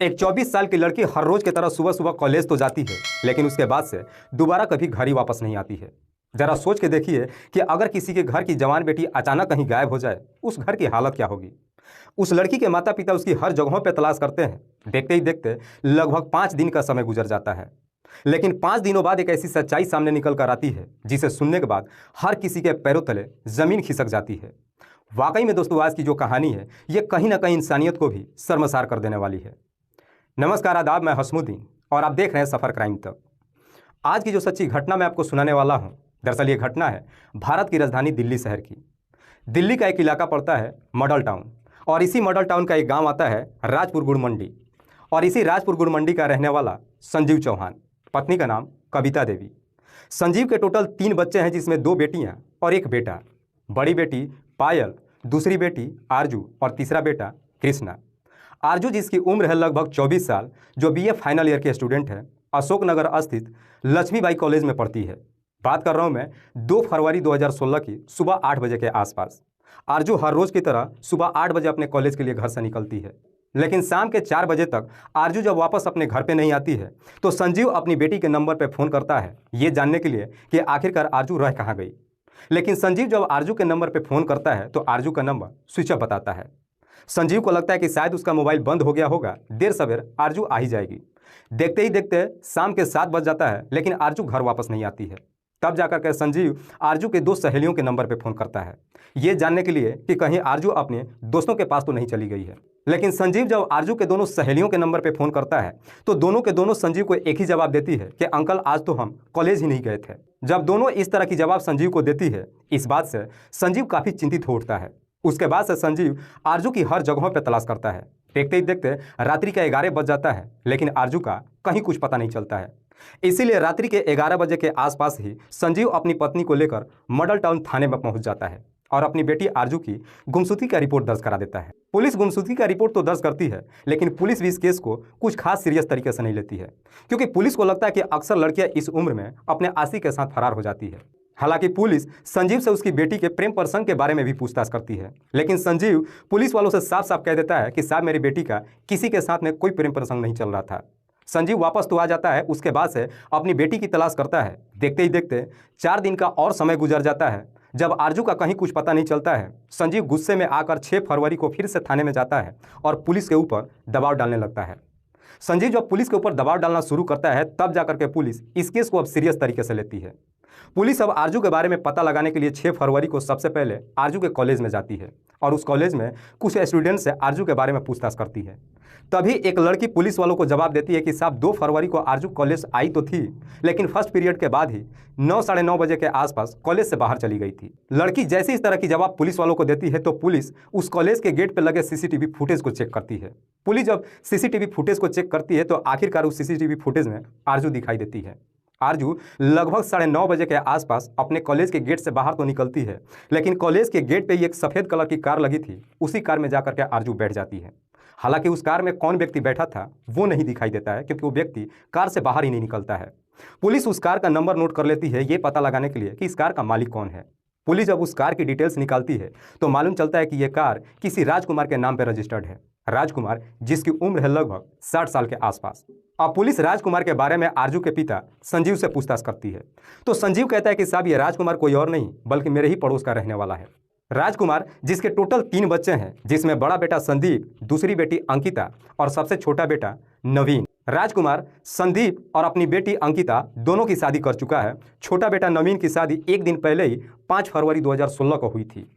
एक 24 साल की लड़की हर रोज की तरह सुबह सुबह कॉलेज तो जाती है, लेकिन उसके बाद से दोबारा कभी घर ही वापस नहीं आती है। जरा सोच के देखिए कि अगर किसी के घर की जवान बेटी अचानक कहीं गायब हो जाए, उस घर की हालत क्या होगी। उस लड़की के माता पिता उसकी हर जगहों पर तलाश करते हैं। देखते ही देखते लगभग 5 दिन का समय गुजर जाता है, लेकिन 5 दिनों बाद एक ऐसी सच्चाई सामने निकल कर आती है जिसे सुनने के बाद हर किसी के पैरों तले जमीन खिसक जाती है। वाकई में दोस्तों, आज की जो कहानी है ये कहीं ना कहीं इंसानियत को भी शर्मसार कर देने वाली है। नमस्कार, आदाब, मैं हसमुद्दीन और आप देख रहे हैं सफ़र क्राइम तक। आज की जो सच्ची घटना मैं आपको सुनाने वाला हूं, दरअसल ये घटना है भारत की राजधानी दिल्ली शहर की। दिल्ली का एक इलाका पड़ता है मॉडल टाउन, और इसी मॉडल टाउन का एक गांव आता है राजपुर गुड़ मंडी। और इसी राजपुर गुड़ मंडी का रहने वाला संजीव चौहान, पत्नी का नाम कविता देवी। संजीव के टोटल 3 बच्चे हैं, जिसमें 2 बेटियां और 1 बेटा। बड़ी बेटी पायल, दूसरी बेटी आरजू और तीसरा बेटा कृष्णा। आरजू, जिसकी उम्र है लगभग 24 साल, जो बीए फाइनल ईयर के स्टूडेंट है, अशोकनगर स्थित लक्ष्मीबाई कॉलेज में पढ़ती है। बात कर रहा हूं मैं 2 फरवरी 2016 की सुबह 8 बजे के आसपास। आरजू हर रोज की तरह सुबह 8 बजे अपने कॉलेज के लिए घर से निकलती है, लेकिन शाम के 4 बजे तक आरजू जब वापस अपने घर पे नहीं आती है तो संजीव अपनी बेटी के नंबर पर फ़ोन करता है, ये जानने के लिए कि आखिरकार आरजू रह कहाँ गई। लेकिन संजीव जब आरजू के नंबर पर फ़ोन करता है तो आरजू का नंबर स्विच ऑफ बताता है। संजीव को लगता है कि शायद उसका मोबाइल बंद हो गया होगा, देर सवेर आरजू आ ही जाएगी। देखते ही देखते शाम के 7 बज जाता है, लेकिन आरजू घर वापस नहीं आती है। तब जाकर के संजीव आरजू के 2 सहेलियों के नंबर पर फ़ोन करता है, ये जानने के लिए कि कहीं आरजू अपने दोस्तों के पास तो नहीं चली गई है। लेकिन संजीव जब आरजू के दोनों सहेलियों के नंबर पर फ़ोन करता है तो दोनों के दोनों संजीव को एक ही जवाब देती है कि अंकल, आज तो हम कॉलेज ही नहीं गए थे। जब दोनों इस तरह की जवाब संजीव को देती है, इस बात से संजीव काफ़ी चिंतित हो उठता है। उसके बाद से संजीव आरजू की हर जगहों पर तलाश करता है। देखते ही देखते रात्रि का 11 बज जाता है, लेकिन आरजू का कहीं कुछ पता नहीं चलता है। इसीलिए रात्रि के 11 बजे के आसपास ही संजीव अपनी पत्नी को लेकर मॉडल टाउन थाने में पहुंच जाता है और अपनी बेटी आरजू की गुमशुदगी का रिपोर्ट दर्ज करा देता है। पुलिस गुमशुदगी का रिपोर्ट तो दर्ज करती है, लेकिन पुलिस भी इस केस को कुछ खास सीरियस तरीके से नहीं लेती है, क्योंकि पुलिस को लगता है कि अक्सर लड़कियां इस उम्र में अपने आशिक के साथ फरार हो जाती है। हालांकि पुलिस संजीव से उसकी बेटी के प्रेम प्रसंग के बारे में भी पूछताछ करती है, लेकिन संजीव पुलिस वालों से साफ साफ कह देता है कि साहब, मेरी बेटी का किसी के साथ में कोई प्रेम प्रसंग नहीं चल रहा था। संजीव वापस तो आ जाता है, उसके बाद से अपनी बेटी की तलाश करता है। देखते ही देखते 4 दिन का और समय गुजर जाता है। जब आरजू का कहीं कुछ पता नहीं चलता है, संजीव गुस्से में आकर 6 फरवरी को फिर से थाने में जाता है और पुलिस के ऊपर दबाव डालने लगता है। संजीव जब पुलिस के ऊपर दबाव डालना शुरू करता है, तब जाकर के पुलिस इस केस को अब सीरियस तरीके से लेती है। पुलिस अब आरजू के बारे में पता लगाने के लिए 6 फरवरी को सबसे पहले आरजू के कॉलेज में जाती है और उस कॉलेज में कुछ स्टूडेंट से आरजू के बारे में पूछताछ करती है। तभी एक लड़की पुलिस वालों को जवाब देती है कि साहब, 2 फरवरी को आरजू कॉलेज आई तो थी, लेकिन फर्स्ट पीरियड के बाद ही 9 साढ़े 9 बजे के आसपास कॉलेज से बाहर चली गई थी। लड़की जैसे इस तरह की जवाब पुलिस वालों को देती है तो पुलिस उस कॉलेज के गेट पर लगे सीसीटीवी फुटेज को चेक करती है। पुलिस जब सीसीटीवी फुटेज को चेक करती है तो आखिरकार उस सीसीटीवी फुटेज में आरजू दिखाई देती है। आरजू लगभग साढ़े 9 बजे के आसपास अपने कॉलेज के गेट से बाहर तो निकलती है, लेकिन कॉलेज के गेट पे ही एक सफ़ेद कलर की कार लगी थी, उसी कार में जाकर के आरजू बैठ जाती है। हालांकि उस कार में कौन व्यक्ति बैठा था वो नहीं दिखाई देता है, क्योंकि वो व्यक्ति कार से बाहर ही नहीं निकलता है। पुलिस उस कार का नंबर नोट कर लेती है, ये पता लगाने के लिए कि इस कार का मालिक कौन है। पुलिस जब उस कार की डिटेल्स निकालती है तो मालूम चलता है कि यह कार किसी राजकुमार के नाम पर रजिस्टर्ड है। राजकुमार, जिसकी उम्र है लगभग 60 साल के आसपास। अब पुलिस राजकुमार के बारे में आरजू के पिता संजीव से पूछताछ करती है तो संजीव कहता है कि साहब, ये राजकुमार कोई और नहीं बल्कि मेरे ही पड़ोस का रहने वाला है। राजकुमार, जिसके टोटल 3 बच्चे हैं, जिसमें बड़ा बेटा संदीप, दूसरी बेटी अंकिता और सबसे छोटा बेटा नवीन। राजकुमार संदीप और अपनी बेटी अंकिता दोनों की शादी कर चुका है। छोटा बेटा नवीन की शादी एक दिन पहले ही 5 फरवरी 2016 को हुई थी।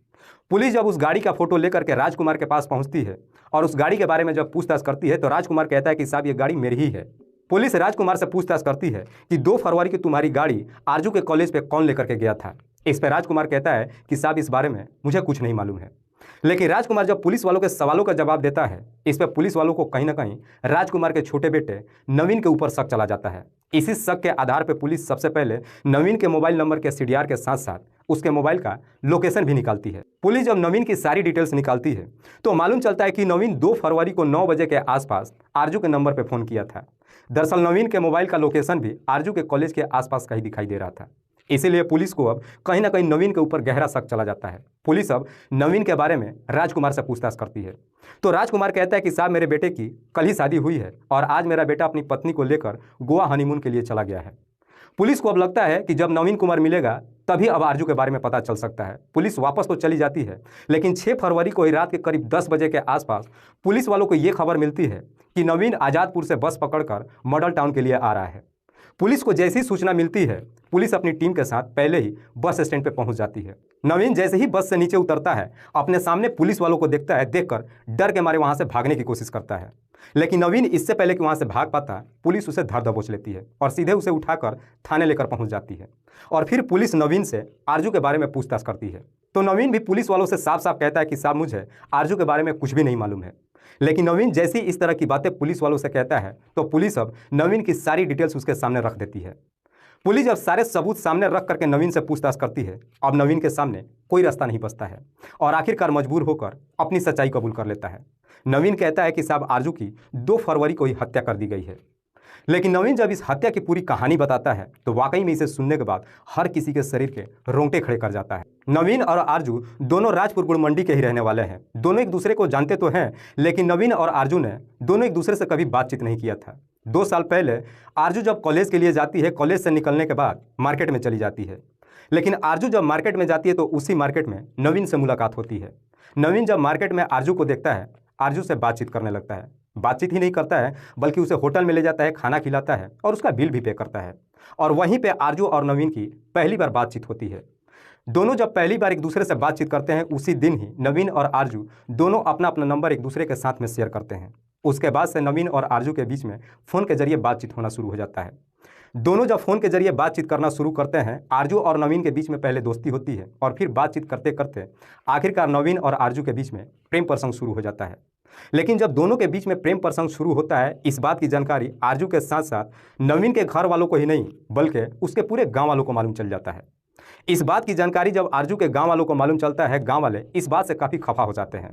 पुलिस जब उस गाड़ी का फोटो लेकर के राजकुमार के पास पहुंचती है और उस गाड़ी के बारे में जब पूछताछ करती है तो राजकुमार कहता है कि साहब, ये गाड़ी मेरी ही है। पुलिस राजकुमार से पूछताछ करती है कि 2 फरवरी की तुम्हारी गाड़ी आरजू के कॉलेज पे कौन लेकर के गया था। इस पर राजकुमार कहता है कि साहब, इस बारे में मुझे कुछ नहीं मालूम है। लेकिन राजकुमार जब पुलिस वालों के सवालों का जवाब देता है, इस पर पुलिस वालों को कहीं ना कहीं राजकुमार के छोटे बेटे नवीन के ऊपर शक चला जाता है। इसी शक के आधार पर पुलिस सबसे पहले नवीन के मोबाइल नंबर के सीडीआर के साथ साथ उसके मोबाइल का लोकेशन भी निकालती है। पुलिस जब नवीन की सारी डिटेल्स निकालती है तो मालूम चलता है कि नवीन 2 फरवरी को 9 बजे के आसपास आरजू के नंबर पर फ़ोन किया था। दरअसल नवीन के मोबाइल का लोकेशन भी आरजू के कॉलेज के आसपास का ही दिखाई दे रहा था। इसीलिए पुलिस को अब कहीं ना कहीं नवीन के ऊपर गहरा शक चला जाता है। पुलिस अब नवीन के बारे में राजकुमार से पूछताछ करती है। तो राजकुमार कहता है कि साहब, मेरे बेटे की कल ही शादी हुई है और आज मेरा बेटा अपनी पत्नी को लेकर गोवा हनीमून के लिए चला गया है। पुलिस को अब लगता है कि जब नवीन कुमार मिलेगा तभी अब आरजू के बारे में पता चल सकता है। पुलिस वापस तो चली जाती है, लेकिन 6 फरवरी को ही रात के करीब 10 बजे के आसपास पुलिस वालों को ये खबर मिलती है कि नवीन आज़ादपुर से बस पकड़कर मॉडल टाउन के लिए आ रहा है। पुलिस को जैसी सूचना मिलती है, पुलिस अपनी टीम के साथ पहले ही बस स्टैंड पर पहुंच जाती है। नवीन जैसे ही बस से नीचे उतरता है, अपने सामने पुलिस वालों को देखता है। देखकर डर के मारे वहां से भागने की कोशिश करता है, लेकिन नवीन इससे पहले कि वहां से भाग पाता, पुलिस उसे धर दबोच लेती है और सीधे उसे उठाकर थाने लेकर पहुंच जाती है। और फिर पुलिस नवीन से आरजू के बारे में पूछताछ करती है। तो नवीन भी पुलिस वालों से साफ साफ कहता है कि साहब, मुझे आरजू के बारे में कुछ भी नहीं मालूम है। लेकिन नवीन जैसे ही इस तरह की बातें पुलिस वालों से कहता है, तो पुलिस अब नवीन की सारी डिटेल्स उसके सामने रख देती है। पुलिस जब सारे सबूत सामने रख करके नवीन से पूछताछ करती है, अब नवीन के सामने कोई रास्ता नहीं बचता है और आखिरकार मजबूर होकर अपनी सच्चाई कबूल कर लेता है। नवीन कहता है कि साहब, आरजू की 2 फरवरी को ही हत्या कर दी गई है। लेकिन नवीन जब इस हत्या की पूरी कहानी बताता है, तो वाकई में इसे सुनने के बाद हर किसी के शरीर के रोंगटे खड़े कर जाता है। नवीन और आरजू दोनों राजपुर गुड़ मंडी के ही रहने वाले हैं। दोनों एक दूसरे को जानते तो हैं, लेकिन नवीन और आरजू ने दोनों एक दूसरे से कभी बातचीत नहीं किया था। 2 साल पहले आरजू जब कॉलेज के लिए जाती है, कॉलेज से निकलने के बाद मार्केट में चली जाती है। लेकिन आरजू जब मार्केट में जाती है, तो उसी मार्केट में नवीन से मुलाकात होती है। नवीन जब मार्केट में आरजू को देखता है, आरजू से बातचीत करने लगता है। बातचीत ही नहीं करता है, बल्कि उसे होटल में ले जाता है, खाना खिलाता है और उसका बिल भी पे करता है। और वहीं पे आरजू और नवीन की पहली बार बातचीत होती है। दोनों जब पहली बार एक दूसरे से बातचीत करते हैं, उसी दिन ही नवीन और आरजू दोनों अपना अपना नंबर एक दूसरे के साथ में शेयर करते हैं। उसके बाद से नवीन और आरजू के बीच में फ़ोन के जरिए बातचीत होना शुरू हो जाता है। दोनों जब फ़ोन के जरिए बातचीत करना शुरू करते हैं, आरजू और नवीन के बीच में पहले दोस्ती होती है और फिर बातचीत करते करते आखिरकार नवीन और आरजू के बीच में प्रेम प्रसंग शुरू हो जाता है। लेकिन जब दोनों के बीच में प्रेम प्रसंग शुरू होता है, इस बात की जानकारी आरजू के साथ साथ नवीन के घर वालों को ही नहीं, बल्कि उसके पूरे गांव वालों को मालूम चल जाता है। इस बात की जानकारी जब आरजू के गांव वालों को मालूम चलता है, गांव वाले इस बात से काफ़ी खफा हो जाते हैं।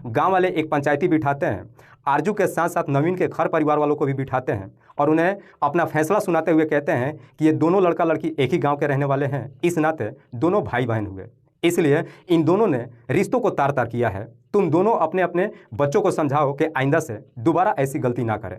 गांव वाले एक पंचायती बिठाते हैं, आरजू के साथ साथ नवीन के घर परिवार वालों को भी बिठाते हैं और उन्हें अपना फैसला सुनाते हुए कहते हैं कि ये दोनों लड़का लड़की एक ही गांव के रहने वाले हैं, इस नाते दोनों भाई बहन हुए, इसलिए इन दोनों ने रिश्तों को तार तार किया है। तुम दोनों अपने अपने बच्चों को समझाओ कि आइंदा से दोबारा ऐसी गलती ना करें।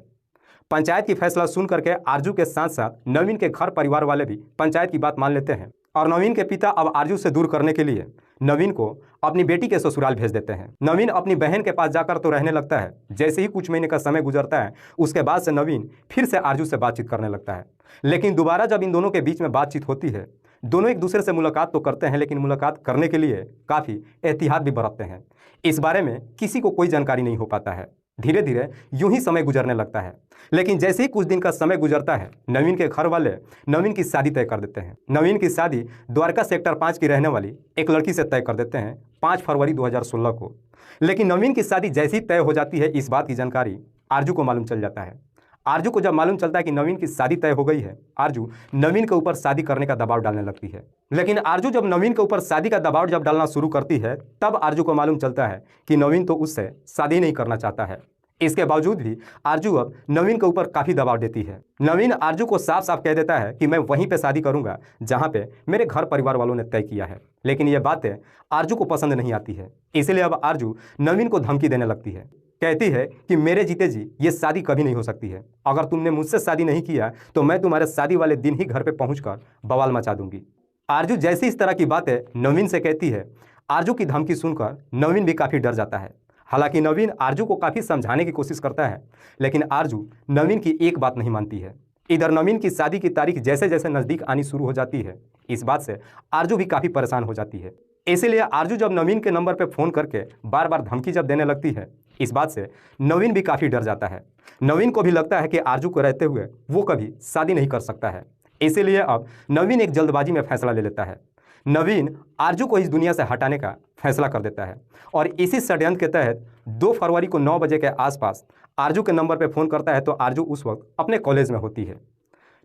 पंचायत की फैसला सुन करके आरजू के साथ साथ नवीन के घर परिवार वाले भी पंचायत की बात मान लेते हैं और नवीन के पिता अब आरजू से दूर करने के लिए नवीन को अपनी बेटी के ससुराल भेज देते हैं। नवीन अपनी बहन के पास जाकर तो रहने लगता है। जैसे ही कुछ महीने का समय गुजरता है, उसके बाद से नवीन फिर से आरजू से बातचीत करने लगता है। लेकिन दोबारा जब इन दोनों के बीच में बातचीत होती है, दोनों एक दूसरे से मुलाकात तो करते हैं, लेकिन मुलाकात करने के लिए काफ़ी एहतियात भी बरतते हैं। इस बारे में किसी को कोई जानकारी नहीं हो पाता है। धीरे धीरे यूं ही समय गुजरने लगता है। लेकिन जैसे ही कुछ दिन का समय गुजरता है, नवीन के घर वाले नवीन की शादी तय कर देते हैं। नवीन की शादी द्वारका सेक्टर 5 की रहने वाली एक लड़की से तय कर देते हैं 5 फरवरी 2016 को। लेकिन नवीन की शादी जैसी तय हो जाती है, इस बात की जानकारी आरजू को मालूम चल जाता है। आरजू को जब मालूम चलता है कि नवीन की शादी तय हो गई है, आरजू नवीन के ऊपर शादी करने का दबाव डालने लगती है। लेकिन आरजू जब नवीन के ऊपर शादी का दबाव जब डालना शुरू करती है, तब आरजू को मालूम चलता है कि नवीन तो उससे शादी नहीं करना चाहता है। इसके बावजूद भी आरजू अब नवीन के ऊपर काफ़ी दबाव देती है। नवीन आरजू को साफ साफ कह देता है कि मैं वहीं पे शादी करूंगा जहां पे मेरे घर परिवार वालों ने तय किया है। लेकिन ये बातें आरजू को पसंद नहीं आती है, इसलिए अब आरजू नवीन को धमकी देने लगती है। कहती है कि मेरे जीते जी ये शादी कभी नहीं हो सकती है। अगर तुमने मुझसे शादी नहीं किया तो मैं तुम्हारे शादी वाले दिन ही घर पर पहुँच बवाल मचा दूंगी। आरजू जैसी इस तरह की बातें नवीन से कहती है, आरजू की धमकी सुनकर नवीन भी काफ़ी डर जाता है। हालांकि नवीन आरजू को काफ़ी समझाने की कोशिश करता है, लेकिन आरजू नवीन की एक बात नहीं मानती है। इधर नवीन की शादी की तारीख जैसे जैसे नज़दीक आनी शुरू हो जाती है, इस बात से आरजू भी काफ़ी परेशान हो जाती है। इसीलिए आरजू जब नवीन के नंबर पर फ़ोन करके बार बार धमकी जब देने लगती है, इस बात से नवीन भी काफ़ी डर जाता है। नवीन को भी लगता है कि आरजू को रहते हुए वो कभी शादी नहीं कर सकता है। इसीलिए अब नवीन एक जल्दबाजी में फैसला ले लेता है। नवीन आरजू को इस दुनिया से हटाने का फैसला कर देता है और इसी षड्यंत्र के तहत 2 फरवरी को 9 बजे के आसपास आरजू के नंबर पर फ़ोन करता है। तो आरजू उस वक्त अपने कॉलेज में होती है।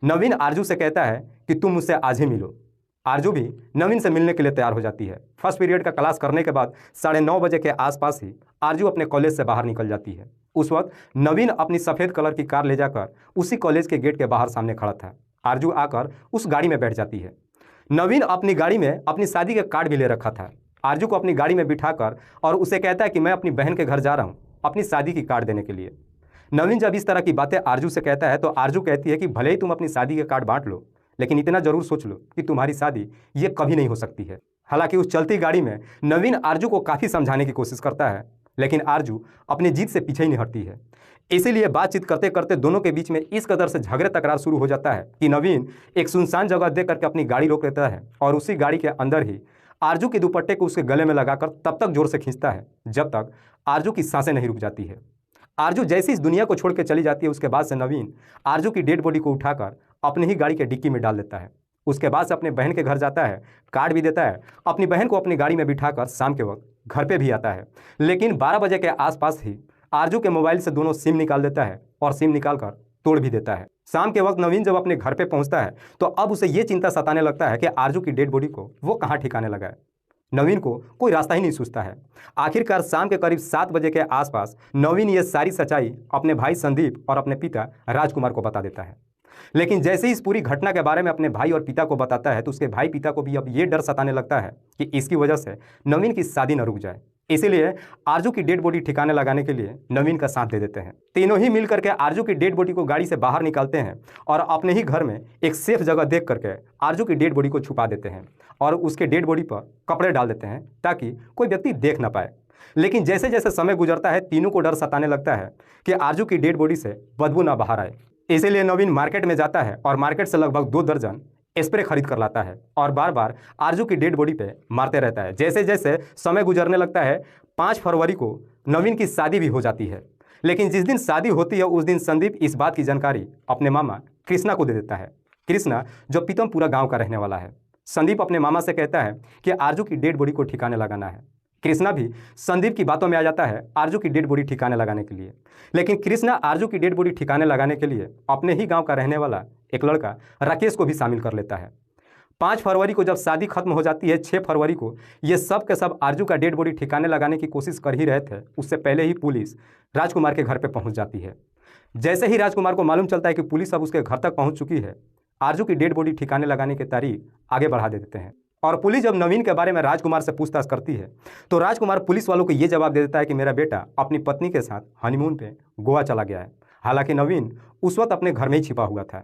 नवीन आरजू से कहता है कि तुम मुझसे आज ही मिलो। आरजू भी नवीन से मिलने के लिए तैयार हो जाती है। फर्स्ट पीरियड का क्लास करने के बाद 9:30 बजे के आसपास ही आरजू अपने कॉलेज से बाहर निकल जाती है। उस वक्त नवीन अपनी सफ़ेद कलर की कार ले जाकर उसी कॉलेज के गेट के बाहर सामने खड़ा था। आरजू आकर उस गाड़ी में बैठ जाती है। नवीन अपनी गाड़ी में अपनी शादी का कार्ड भी ले रखा था। आरजू को अपनी गाड़ी में बिठाकर और उसे कहता है कि मैं अपनी बहन के घर जा रहा हूँ अपनी शादी की कार्ड देने के लिए। नवीन जब इस तरह की बातें आरजू से कहता है तो आरजू कहती है कि भले ही तुम अपनी शादी के कार्ड बांट लो, लेकिन इतना जरूर सोच लो कि तुम्हारी शादी ये कभी नहीं हो सकती है। हालांकि उस चलती गाड़ी में नवीन आरजू को काफ़ी समझाने की कोशिश करता है, लेकिन आरजू अपनी जीत से पीछे ही नहीं हटती है। इसीलिए बातचीत करते करते दोनों के बीच में इस कदर से झगड़े तकरार शुरू हो जाता है कि नवीन एक सुनसान जगह देख करके अपनी गाड़ी रोक लेता है और उसी गाड़ी के अंदर ही आरजू के दुपट्टे को उसके गले में लगाकर तब तक जोर से खींचता है जब तक आरजू की सांसें नहीं रुक जाती है। आरजू जैसे इस दुनिया को छोड़ के चली जाती है, उसके बाद से नवीन आरजू की डेड बॉडी को उठाकर अपनी ही गाड़ी के डिक्की में डाल देता है। उसके बाद से अपने बहन के घर जाता है, कार्ड भी देता है, अपनी बहन को अपनी गाड़ी में बिठाकर शाम के वक्त घर पे भी आता है। लेकिन 12 बजे के आसपास ही आरजू के मोबाइल से दोनों सिम निकाल देता है और सिम निकालकर तोड़ भी देता है। शाम के वक्त नवीन जब अपने घर पे पहुंचता है तो अब उसे ये चिंता सताने लगता है कि आरजू की डेड बॉडी को वो कहाँ ठिकाने लगा है। नवीन को कोई रास्ता ही नहीं सूझता है। आखिरकार शाम के करीब 7 बजे के आसपास नवीन ये सारी सच्चाई अपने भाई संदीप और अपने पिता राजकुमार को बता देता है। लेकिन जैसे ही इस पूरी घटना के बारे में अपने भाई और पिता को बताता है तो उसके भाई पिता को भी अब ये डर सताने लगता है कि इसकी वजह से नवीन की शादी न रुक जाए। इसीलिए आरजू की डेड बॉडी ठिकाने लगाने के लिए नवीन का साथ दे देते हैं। तीनों ही मिलकर के आरजू की डेड बॉडी को गाड़ी से बाहर निकालते हैं और अपने ही घर में एक सेफ जगह देख करके आरजू की डेड बॉडी को छुपा देते हैं और उसके डेड बॉडी पर कपड़े डाल देते हैं ताकि कोई व्यक्ति देख ना पाए। लेकिन जैसे जैसे समय गुजरता है तीनों को डर सताने लगता है कि आरजू की डेड बॉडी से बदबू ना बाहर आए। इसीलिए नवीन मार्केट में जाता है और मार्केट से लगभग 2 दर्जन स्प्रे खरीद कर लाता है और बार बार आरजू की डेड बॉडी पे मारते रहता है। जैसे जैसे समय गुजरने लगता है 5 फरवरी को नवीन की शादी भी हो जाती है। लेकिन जिस दिन शादी होती है उस दिन संदीप इस बात की जानकारी अपने मामा कृष्णा को दे देता है। कृष्णा जो पीतमपुरा गांव का रहने वाला है। संदीप अपने मामा से कहता है कि आरजू की डेड बॉडी को ठिकाने लगाना है। कृष्णा भी संदीप की बातों में आ जाता है आरजू की डेड बॉडी ठिकाने लगाने के लिए। लेकिन कृष्णा आरजू की डेड बॉडी ठिकाने लगाने के लिए अपने ही गांव का रहने वाला एक लड़का राकेश को भी शामिल कर लेता है। 5 फरवरी को जब शादी खत्म हो जाती है, 6 फरवरी को ये सब के सब आरजू का डेड बॉडी ठिकाने लगाने की कोशिश कर ही रहे थे, उससे पहले ही पुलिस राजकुमार के घर पर पहुंच जाती है। जैसे ही राजकुमार को मालूम चलता है कि पुलिस अब उसके घर तक पहुंच चुकी है, आरजू की डेड बॉडी ठिकाने लगाने की तारीख आगे बढ़ा देते हैं। और पुलिस जब नवीन के बारे में राजकुमार से पूछताछ करती है तो राजकुमार पुलिस वालों को ये जवाब दे देता है कि मेरा बेटा अपनी पत्नी के साथ हनीमून पे गोवा चला गया है। हालांकि नवीन उस वक्त अपने घर में ही छिपा हुआ था।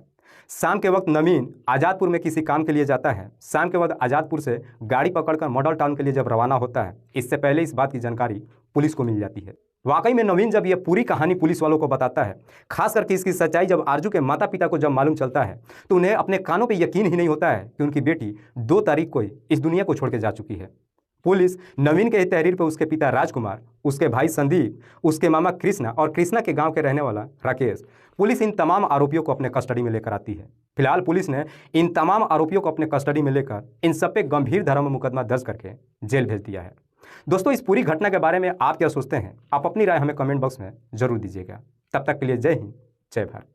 शाम के वक्त नवीन आज़ादपुर में किसी काम के लिए जाता है। शाम के वक्त आज़ादपुर से गाड़ी पकड़कर मॉडल टाउन के लिए जब रवाना होता है, इससे पहले इस बात की जानकारी पुलिस को मिल जाती है। वाकई में नवीन जब यह पूरी कहानी पुलिस वालों को बताता है, खास करके इसकी सच्चाई जब आरजू के माता पिता को जब मालूम चलता है तो उन्हें अपने कानों पे यकीन ही नहीं होता है कि उनकी बेटी 2 तारीख को ही इस दुनिया को छोड़ के जा चुकी है। पुलिस नवीन के तहरीर पर उसके पिता राजकुमार, उसके भाई संदीप, उसके मामा कृष्णा और कृष्णा के गांव के रहने वाला राकेश, पुलिस इन तमाम आरोपियों को अपने कस्टडी में लेकर आती है। फिलहाल पुलिस ने इन तमाम आरोपियों को अपने कस्टडी में लेकर इन सब पे गंभीर धारा में मुकदमा दर्ज करके जेल भेज दिया है। दोस्तों, इस पूरी घटना के बारे में आप क्या सोचते हैं? आप अपनी राय हमें कमेंट बॉक्स में जरूर दीजिएगा। तब तक के लिए जय हिंद, जय भारत।